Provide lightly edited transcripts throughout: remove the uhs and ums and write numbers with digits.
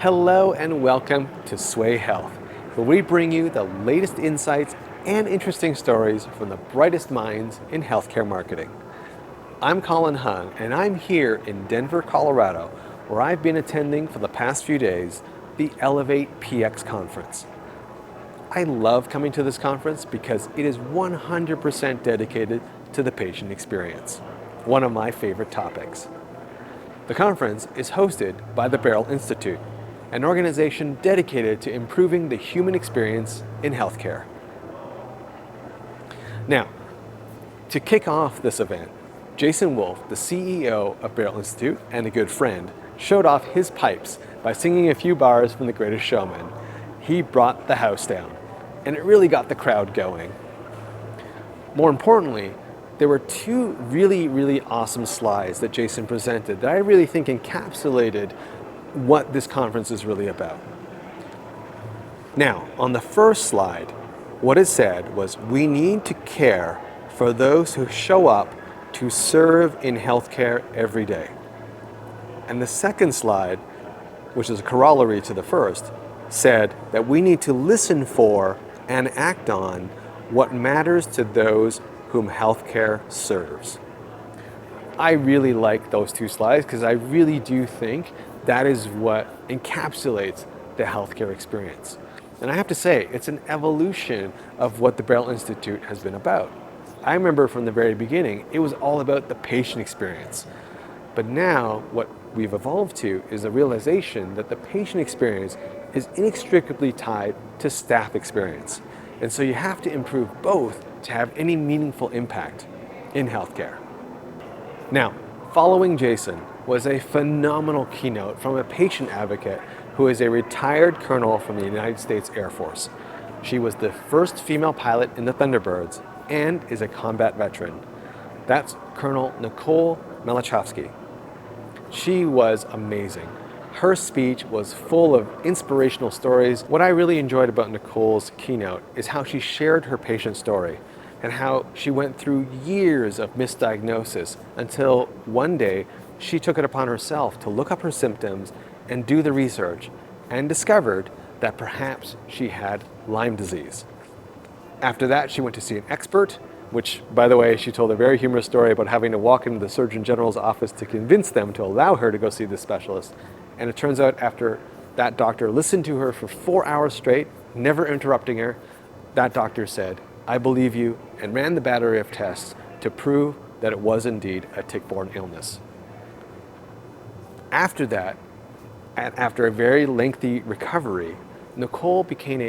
Hello and welcome to Sway Health, where we bring you the latest insights and interesting stories from the brightest minds in healthcare marketing. I'm Colin Hung, and I'm here in Denver, Colorado, where I've been attending for the past few days the ElevatePX conference. I love coming to this conference because it is 100% dedicated to the patient experience, one of my favorite topics. The conference is hosted by the Barrel Institute, an organization dedicated to improving the human experience in healthcare. Now, to kick off this event, Jason Wolf, the CEO of Barrel Institute and a good friend, showed off his pipes by singing a few bars from The Greatest Showman. He brought the house down, and it really got the crowd going. More importantly, there were two really awesome slides that Jason presented that I really think encapsulated what this conference is really about. Now, on the first slide, what it said was, we need to care for those who show up to serve in healthcare every day. And the second slide, which is a corollary to the first, said that we need to listen for and act on what matters to those whom healthcare serves. I really like those two slides because I really do think that is what encapsulates the healthcare experience. And I have to say, it's an evolution of what the Barrel Institute has been about. I remember from the very beginning, it was all about the patient experience. But now, what we've evolved to is a realization that the patient experience is inextricably tied to staff experience. And so you have to improve both to have any meaningful impact in healthcare. Now, following Jason was a phenomenal keynote from a patient advocate who is a retired colonel from the United States Air Force. She was the first female pilot in the Thunderbirds and is a combat veteran. That's Colonel Nicole Malachowski. She was amazing. Her speech was full of inspirational stories. What I really enjoyed about Nicole's keynote is how she shared her patient story and how she went through years of misdiagnosis until one day she took it upon herself to look up her symptoms and do the research and discovered that perhaps she had Lyme disease. After that, she went to see an expert, which, by the way, she told a very humorous story about having to walk into the Surgeon General's office to convince them to allow her to go see this specialist. And it turns out after that doctor listened to her for 4 hours straight, never interrupting her, that doctor said, "I believe you," and ran the battery of tests to prove that it was indeed a tick-borne illness. After that, after a very lengthy recovery, Nicole became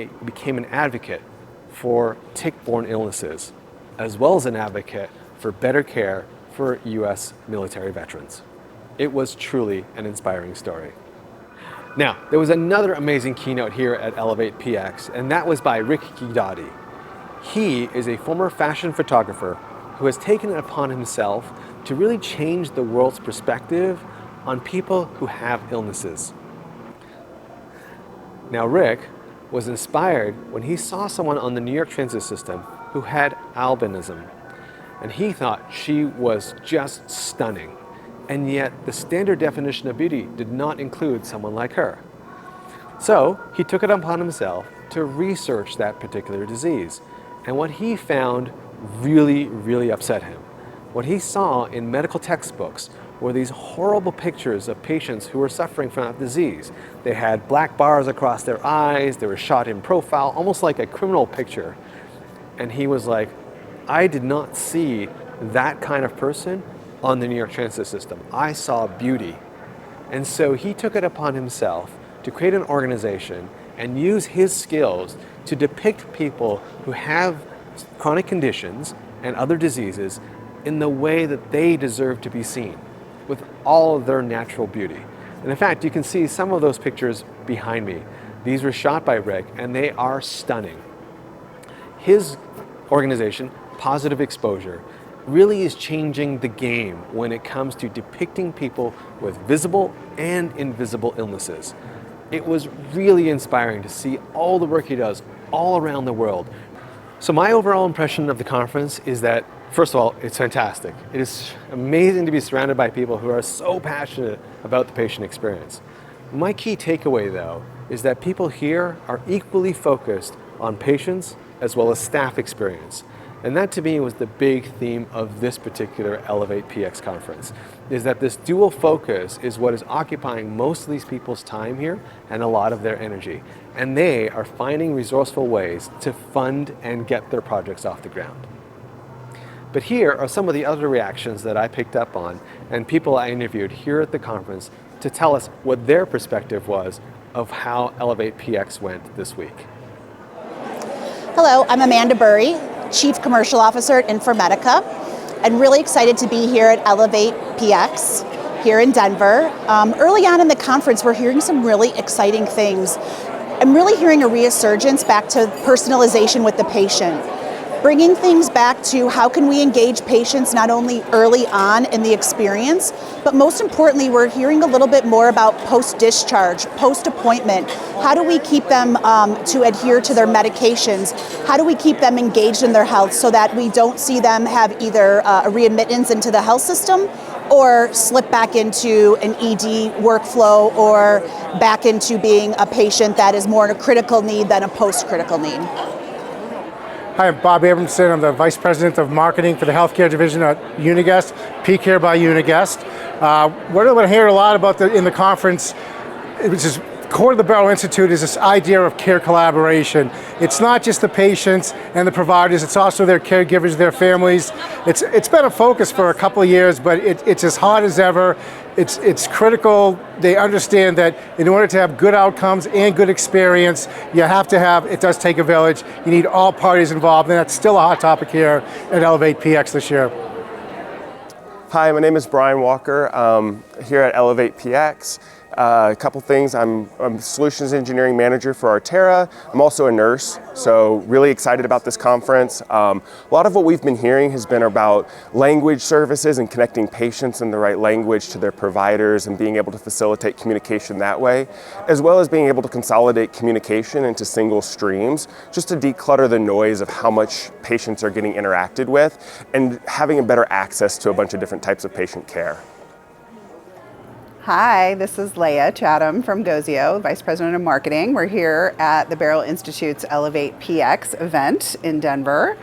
an advocate for tick-borne illnesses, as well as an advocate for better care for U.S. military veterans. It was truly an inspiring story. Now, there was another amazing keynote here at ElevatePX, and that was by Rick Guidotti. He is a former fashion photographer who has taken it upon himself to really change the world's perspective on people who have illnesses. Now, Rick was inspired when he saw someone on the New York transit system who had albinism, and he thought she was just stunning. And yet the standard definition of beauty did not include someone like her. So he took it upon himself to research that particular disease. And what he found really upset him. What he saw in medical textbooks were these horrible pictures of patients who were suffering from that disease. They had black bars across their eyes, they were shot in profile, almost like a criminal picture. And he was like, I did not see that kind of person on the New York transit system. I saw beauty. And so he took it upon himself to create an organization and use his skills to depict people who have chronic conditions and other diseases in the way that they deserve to be seen, with all of their natural beauty. And in fact, you can see some of those pictures behind me. These were shot by Rick, and they are stunning. His organization, Positive Exposure, really is changing the game when it comes to depicting people with visible and invisible illnesses. It was really inspiring to see all the work he does all around the world. So my overall impression of the conference is that, first of all, it's fantastic. It is amazing to be surrounded by people who are so passionate about the patient experience. My key takeaway, though, is that people here are equally focused on patients as well as staff experience. And that to me was the big theme of this particular ElevatePX conference, is that this dual focus is what is occupying most of these people's time here and a lot of their energy. And they are finding resourceful ways to fund and get their projects off the ground. But here are some of the other reactions that I picked up on and people I interviewed here at the conference to tell us what their perspective was of how ElevatePX went this week. Hello, I'm Amanda Burry, Chief Commercial Officer at Informatica, and really excited to be here at ElevatePX here in Denver. Early on in the conference, we're hearing some really exciting things. I'm really hearing a resurgence back to personalization with the patient. Bringing things back to how can we engage patients not only early on in the experience, but most importantly, we're hearing a little bit more about post-discharge, post-appointment. How do we keep them to adhere to their medications? How do we keep them engaged in their health so that we don't see them have either a readmittance into the health system or slip back into an ED workflow or back into being a patient that is more in a critical need than a post-critical need? Hi, I'm Bob Abramson. I'm the Vice President of Marketing for the Healthcare Division at Uniguest, P-Care by Uniguest. What I hear a lot about in the conference, which is core to the Barrow Institute, is this idea of care collaboration. It's not just the patients and the providers, it's also their caregivers, their families. It's been a focus for a couple of years, but it's as hard as ever. It's critical. They understand that in order to have good outcomes and good experience, you have to have, it does take a village. You need all parties involved, and that's still a hot topic here at ElevatePX this year. Hi, my name is Brian Walker, here at ElevatePX. A couple things, I'm Solutions Engineering Manager for Artera. I'm also a nurse, so really excited about this conference. A lot of what we've been hearing has been about language services and connecting patients in the right language to their providers and being able to facilitate communication that way, as well as being able to consolidate communication into single streams, just to declutter the noise of how much patients are getting interacted with and having a better access to a bunch of different types of patient care. Hi, this is Leah Chatham from Gozio, Vice President of Marketing. We're here at the Barrow Institute's ElevatePX event in Denver.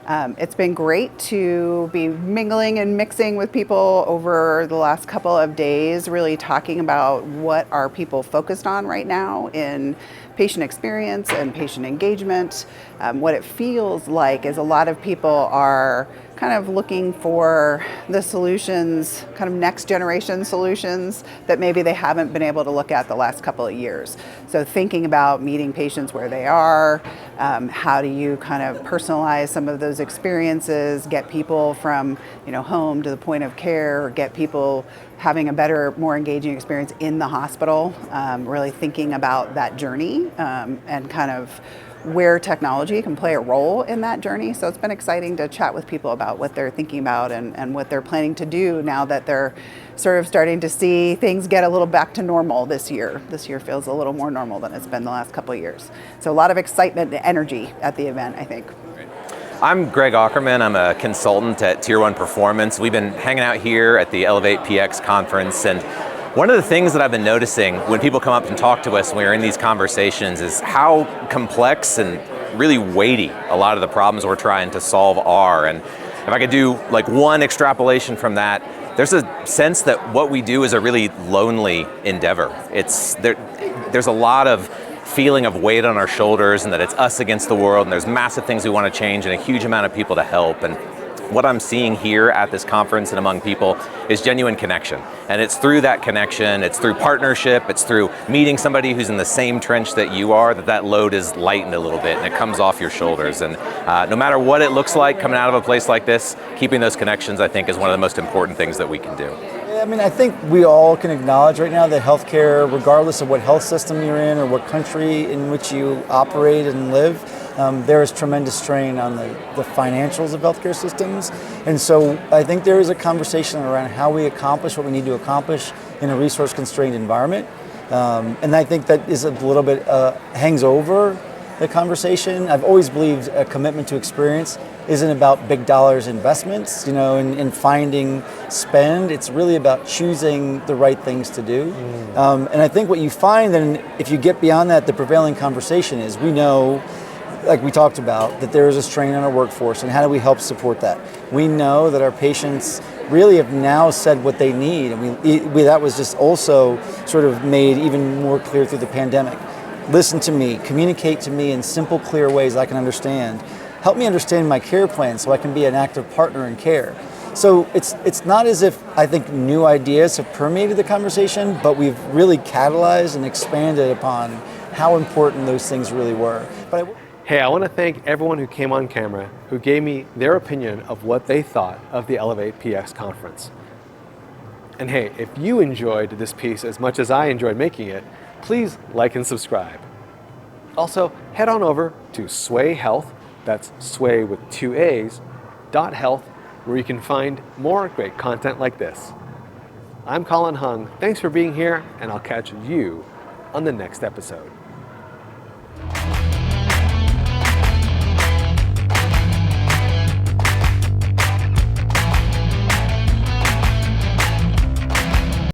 It's been great to be mingling and mixing with people over the last couple of days, really talking about what are people focused on right now in patient experience and patient engagement. What it feels like is a lot of people are kind of looking for the solutions, kind of next generation solutions that maybe they haven't been able to look at the last couple of years. So thinking about meeting patients where they are, how do you kind of personalize some of those experiences, get people from home to the point of care, get people having a better, more engaging experience in the hospital, really thinking about that journey and kind of where technology can play a role in that journey. So it's been exciting to chat with people about what they're thinking about and what they're planning to do now that they're sort of starting to see things get a little back to normal this year. This year feels a little more normal than it's been the last couple of years. So a lot of excitement and energy at the event, I think. I'm Greg Ackerman. I'm a consultant at Tier 1 Performance. We've been hanging out here at the ElevatePX conference, and one of the things that I've been noticing when people come up and talk to us when we're in these conversations is how complex and really weighty a lot of the problems we're trying to solve are. And if I could do like one extrapolation from that, there's a sense that what we do is a really lonely endeavor. There's a lot of feeling of weight on our shoulders and that it's us against the world and there's massive things we want to change and a huge amount of people to help. And what I'm seeing here at this conference and among people is genuine connection. And it's through that connection, it's through partnership, it's through meeting somebody who's in the same trench that you are, that load is lightened a little bit and it comes off your shoulders. And no matter what it looks like coming out of a place like this, keeping those connections, I think, is one of the most important things that we can do. I mean, I think we all can acknowledge right now that healthcare, regardless of what health system you're in or what country in which you operate and live, there is tremendous strain on the financials of healthcare systems. And so I think there is a conversation around how we accomplish what we need to accomplish in a resource-constrained environment. And I think that is a little bit hangs over the conversation. I've always believed a commitment to experience isn't about big dollars investments, in finding spend. It's really about choosing the right things to do. And I think what you find then, if you get beyond that, the prevailing conversation is, we know, like we talked about, that there is a strain on our workforce, and how do we help support that? We know that our patients really have now said what they need, and that was just also sort of made even more clear through the pandemic. Listen to me, communicate to me in simple, clear ways I can understand. Help me understand my care plan so I can be an active partner in care. So it's not as if I think new ideas have permeated the conversation, but we've really catalyzed and expanded upon how important those things really were. Hey, I want to thank everyone who came on camera, who gave me their opinion of what they thought of the ElevatePX conference. And hey, if you enjoyed this piece as much as I enjoyed making it, please like and subscribe. Also, head on over to Sway Health, that's Sway with 2 A's, .health, where you can find more great content like this. I'm Colin Hung, thanks for being here, and I'll catch you on the next episode.